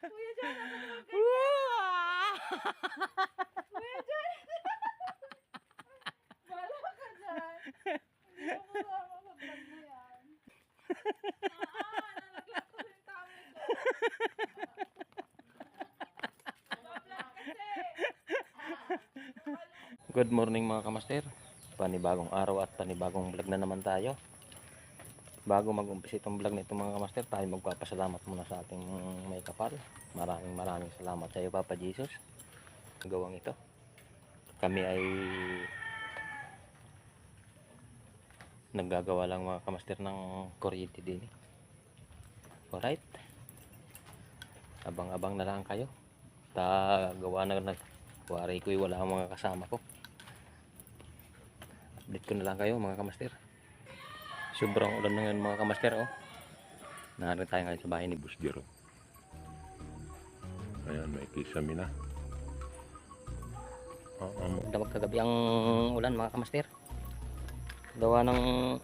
Kuya John, ako naman kayo. Wow! Kuya John. Bala ka dyan. Hindi ako kasama sa vlog na yan. Nalaglag ko yung tamo ko. Vlog kasi. Good morning mga kamaster. Panibagong araw at panibagong vlog na naman tayo. Bago mag-umpisa itong vlog na ito mga kamaster, tayo magpapasalamat muna sa ating may kapal. Maraming salamat sa iyo Papa Jesus. Gawang ito. Kami ay naggagawa lang mga kamaster ng kuryente din. Alright. Abang-abang na lang kayo. Gawa na kuwari ko'y wala ang mga kasama ko. Update ko na lang kayo mga kamaster. Sobrang ulan na ngayon mga kamaster, oh. Narin tayo ngayon sa bahay ni Boss Jero. Ayan, may kisame na. Damag kagabi ang ulan mga kamaster. Gawa ng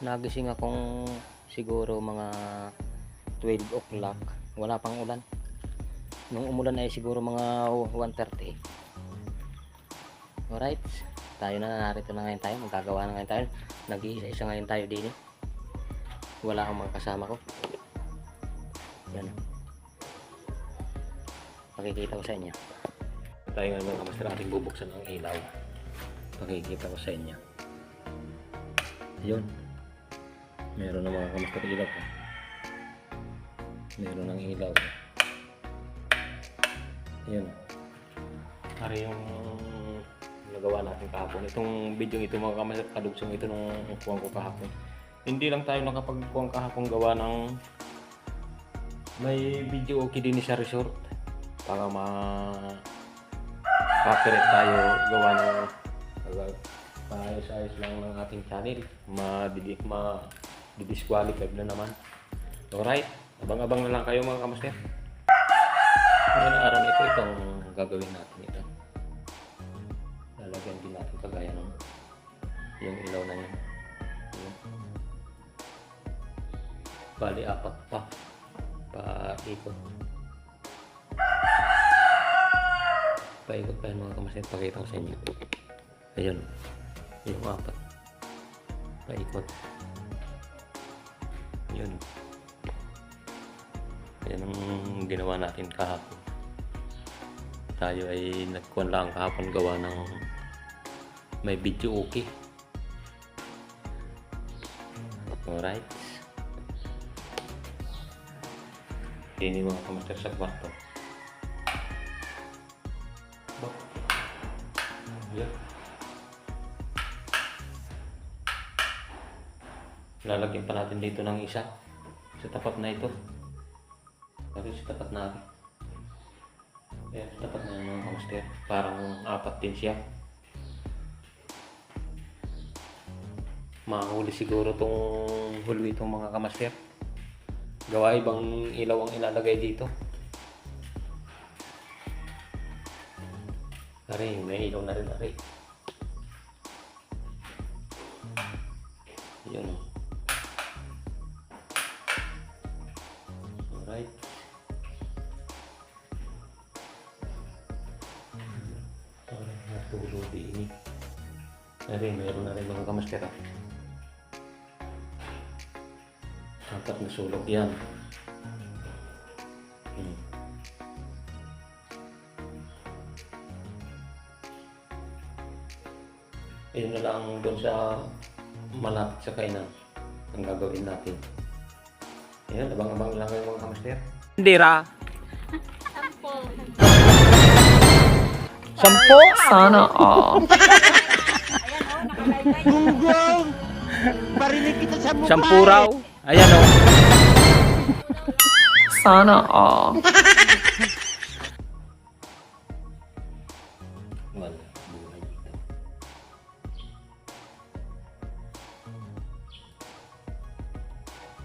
nagising akong siguro mga 12 o'clock. Wala pang ulan. Nung umulan ay siguro mga 1:30. Alright. Tayo na, narito na ngayon tayo. Magkagawa na ngayon tayo. Nag-iisa-isa ngayon tayo din. Wala akong mga kasama ko. Yan. Pakikita ko sa inyo. Tayo ngayon mga kamaster, ating bubuksan ang ilaw. Pakikita ko sa inyo. Ayun. Meron na mga kamaster ilaw ko. Meron ng ilaw. Ayun. Para yung nagawa natin kahapon. Itong video ito mga kamaster, kadugsong ito nung kuwang ko kahapon. Hindi lang tayo nakapagkuwang kahapon gawa ng may video okay din sa resort para copyright tayo gawa ng paayos-ayos lang ng ating channel. Disqualified na naman. Alright, abang-abang na lang kayo mga kamaster. Ngayon araw na ito, itong gagawin natin ito. Lalagyan din natin kagaya ng yung ilaw na yun. Bali, apat pa paikot. Paikot pa yun mga kamaster, pakita ko sa inyo. Ayun, yung apat paikot. Ayun. Yan ang ginawa natin kahapon. Tayo ay nagkuhan lang kahapon gawa ng may video okay. Alright. Ini mga kamaster sa kwarto. Yan. Lalagyan pa natin dito ng isa sa tapat na ito. Pero sa tapat na ayan, sa tapat na ng kamaster. Parang apat din siya. Mahuli siguro itong huli itong mga kamaster. Gawa ibang ilaw ang ilalagay dito. Ari, may ilaw na rin ari. Yun. Alright. Parang natulog din ini. Ari, meron na rin mga kamaster. Apat na sulog yan. Ayun na lang doon sa malapit sa kainan ang gagawin natin. Ayan, abang-abang lang kayo mga kamaster. Dira. 10. Sana all. Gunggong! Parinig kita sa mukha. 10 raw. Ayan o. Sana all. Wala, buhay dito.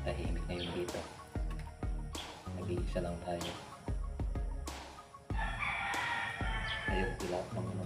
Tahimik ngayon dito. Nag-iisa lang tayo. Ayun, lahat ng ano.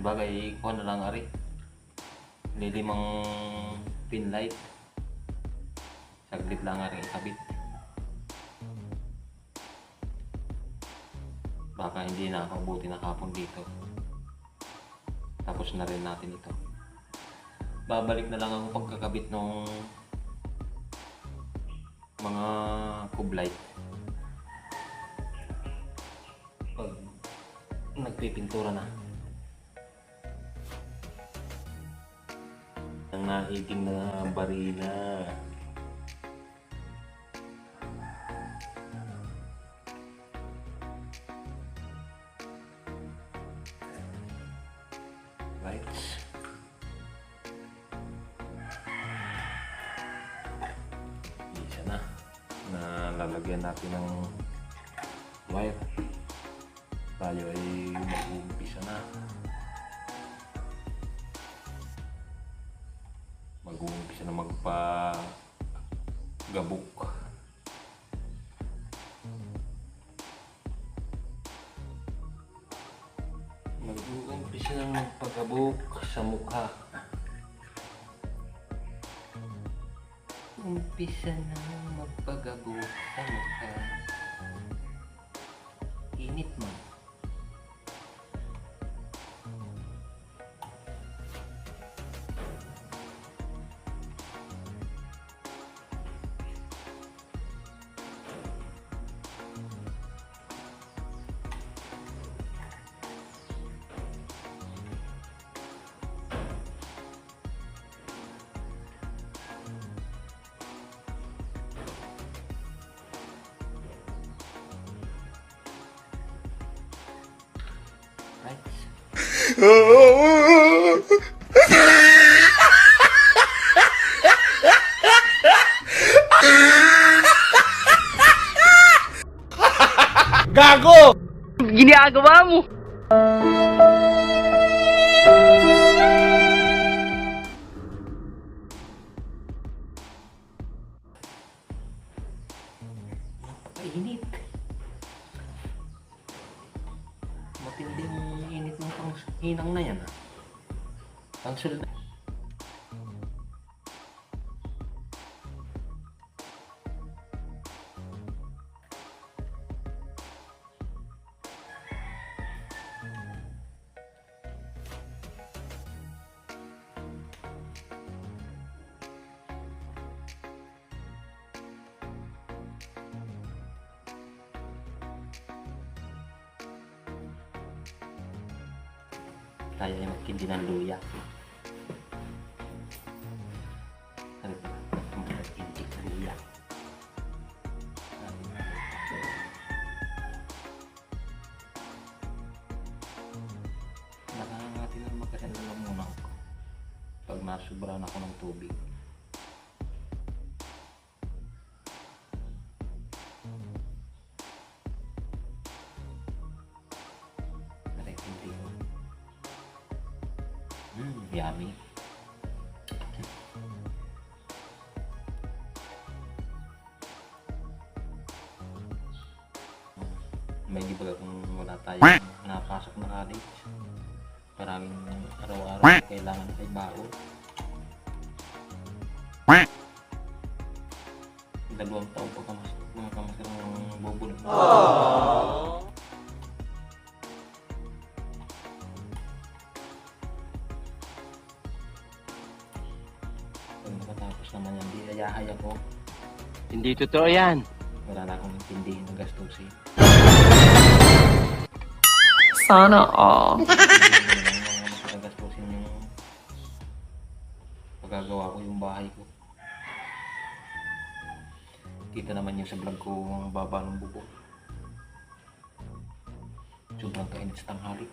Bagay ko na lang ari. Lilimang pin light. Saglit lang ari ikabit. Baka hindi na ako buti na hapon dito. Tapos na rin natin ito. Babalik na lang ako pagkakabit ng mga kublight. Pag nagpipintura na. Ang naiting na barina. Right. Isa na. Lalagyan natin ng wire. Tayo ay mag-uumpisa na. Mag-uumpisa na magpa-gabok. Mag-uumpisa na magpagabok sa mukha. Umpisa na magpagabok sa mukha. Init mo. Right. Gago! Ginagawa mo. Init. Matinding init ng panghinang na yan. Pangsul na. Tayo ay magkindi ng luya. Magkindi ng luya. Nakangatin ang magkasanda lang muna ako. Pag nasubrahan ako ng tubig. Yummy. May di ba kung wala tayo napasok na college, maraming araw-araw kailangan kay baon. 2 taon pa mga kamasir ng bubulong. Nakatapos naman yan, di ayahay ako. Hindi totoo yan. Wala na akong intindihin ng gastusin. Sana all. Mga gastusin yung pagagawa ko yung bahay ko. Kita naman yung sa vlog ko ang baba ng bubong. Sobrang kainit sa tanghali.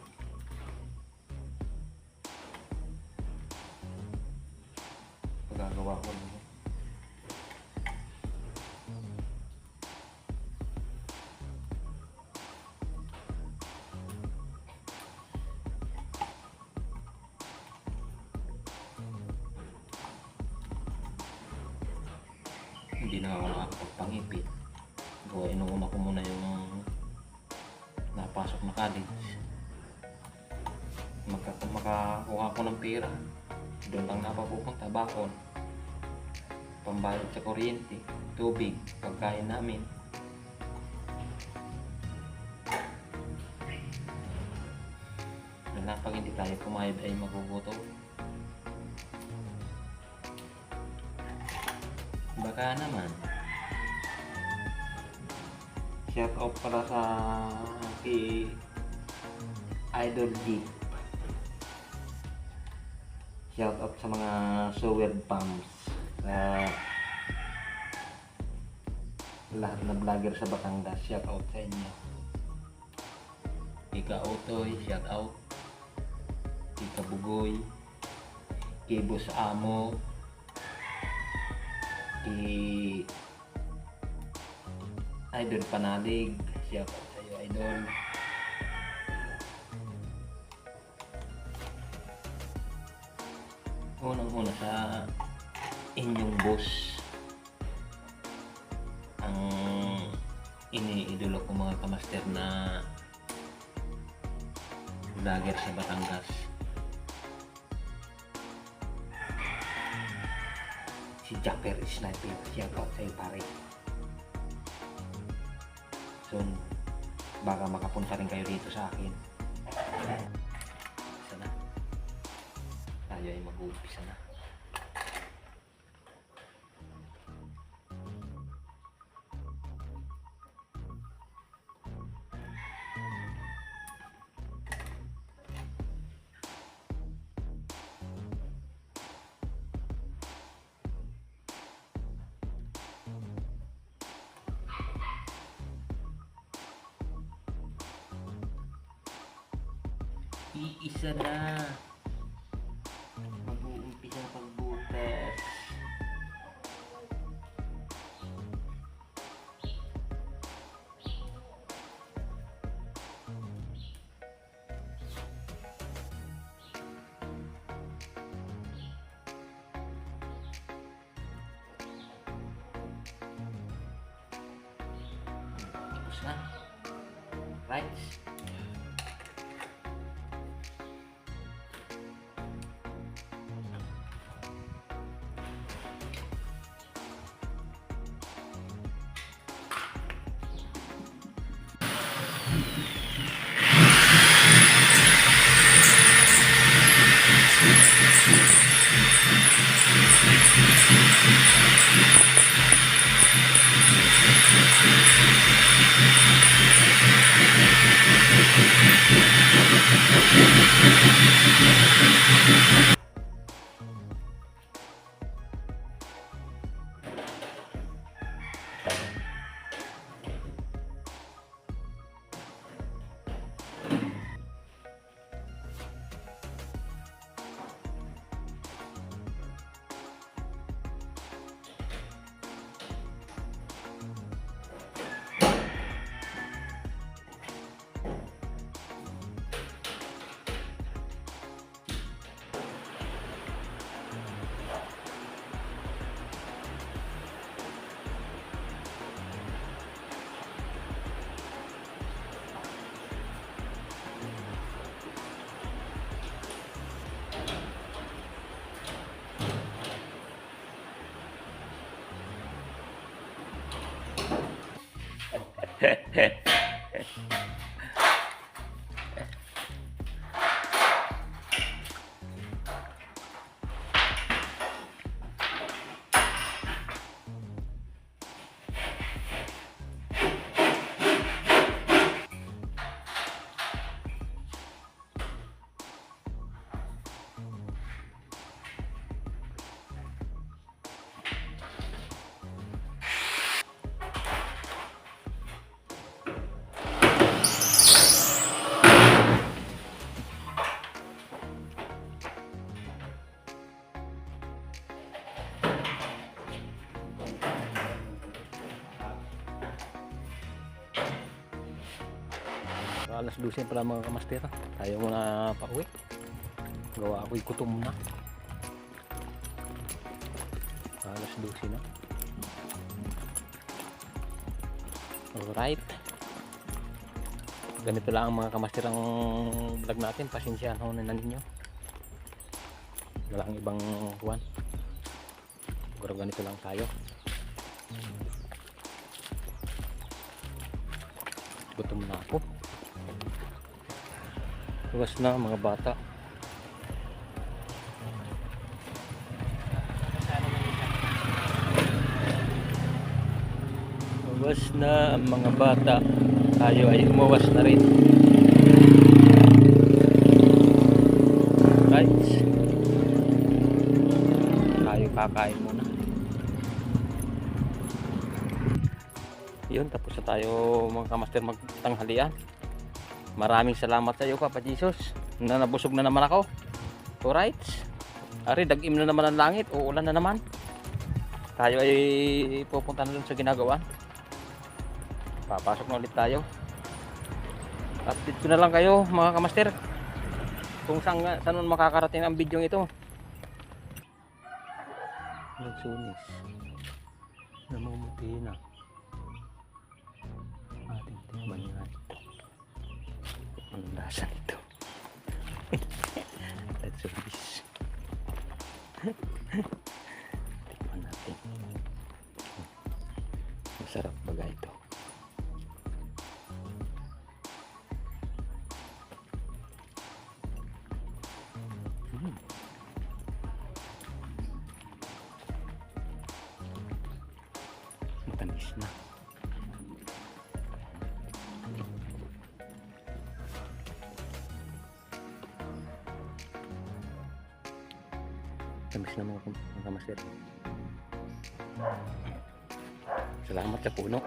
Pagagawa ko rin. Hindi na ako nakakapagpangipit. Gawa inuuna ko muna yung napasok na college. makakuha ko ng pera, doon lang napapupunta, bakon, pambayad sa kuryente, tubig, pagkain namin. Wala, pag hindi tayo kumayad ay magugutom. Baka naman. Shout out para sa si Idol G. Shout out sa mga sewer pumps, sa lahat na vlogger sa Batangas. Shout out sa inyo. Ika Otoy, shout out. Ika Bugoy, Kibos Amo, Idol Panalig, shout out sa iyo, Idol. Unang-una sa inyong boss, ang iniidolo ko mga kamaster na vlogger sa Batangas, si Japper Sniper. Shout out sa iyo, pare. So, baka makapunta rin kayo dito sa akin. Isa na. Tayo ay mag-uumpisa na. Iisa na. Mag-uumpisa na pagbutas. Tapos na. Right. Alas 12 pala mga kamaster. Tayo muna pauwi. Gawa ako'y kutom na. Alas 12 na. Alright. Ganito lang mga kamaster ang vlog natin. Pasensyahan ho na ninyo. Wala ang ibang kuwan. Pero ganito lang tayo. Gutom na ako. Luwas na mga bata. Luwas na ang mga bata. Tayo ay umawas na rin. Right. Tayo kakain muna. Yun, tapos na tayo mga kamaster magtanghalian. Maraming salamat sa iyo Papa Jesus na nabusog na naman ako. Alright. Ari, dagim na naman ang langit. Uulan na naman. Tayo ay pupunta na dun sa ginagawan. Papasok na ulit tayo. Update ko na lang kayo mga kamaster kung saan makakarating ang video ito. Nagsunis. Namumuti na. Ating tingnan yan. Anong lasa nito? Nagsunis. Tingnan natin. Masarap baga ito. Matamis na. Tamis na mga kamaster. Salamat sa puno.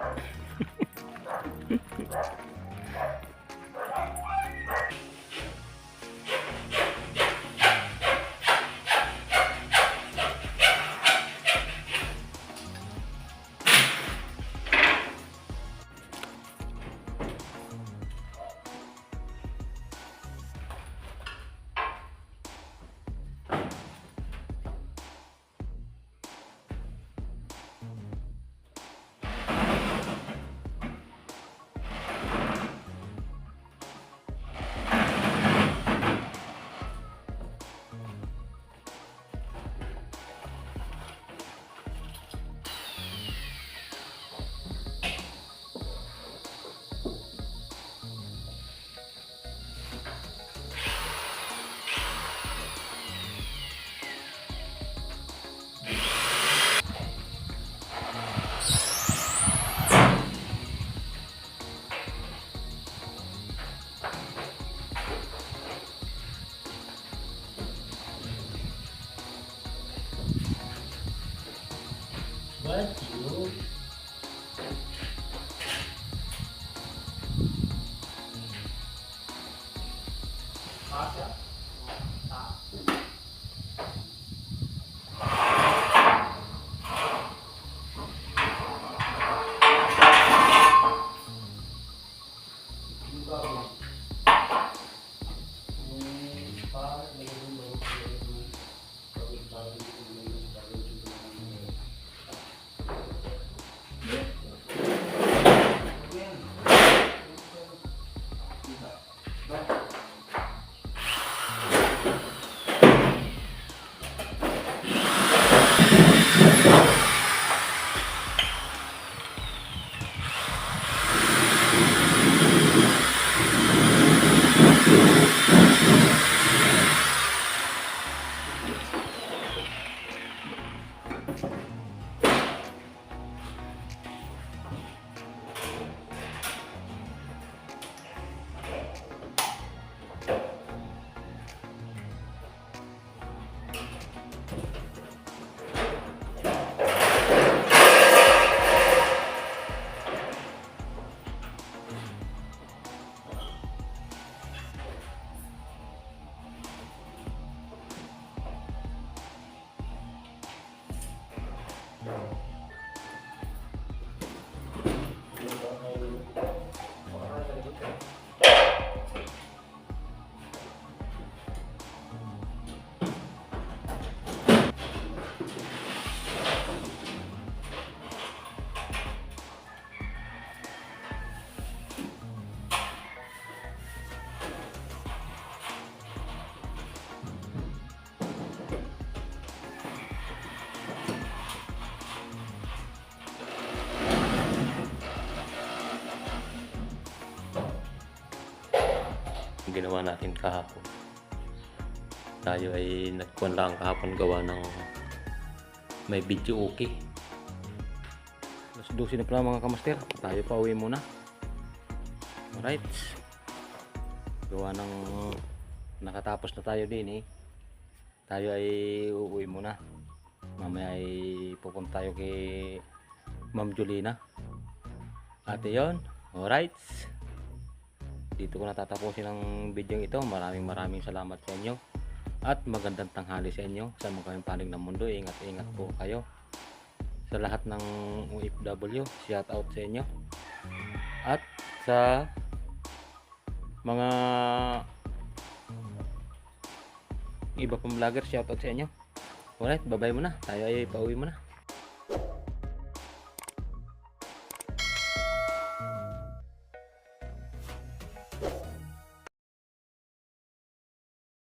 ginawa natin kahapon. Tayo ay nagkuhan lang kahapon gawa ng may video okay. Alas 12 na pala mga kamaster, tayo pa uwi muna. Alright, gawa ng nakatapos na tayo din tayo ay uuwi muna. Mamaya ay pupunta tayo kay Ma'am Julina. At yun, alright, dito ko natatapusin ang video ito. Maraming salamat sa inyo at magandang tanghali sa inyo sa mga kayong panig ng mundo. Ingat po kayo. Sa lahat ng OFW, shout out sa inyo. At sa mga iba pang vlogger, shout out sa inyo. Alright, bye bye muna. Tayo ay pauwi muna.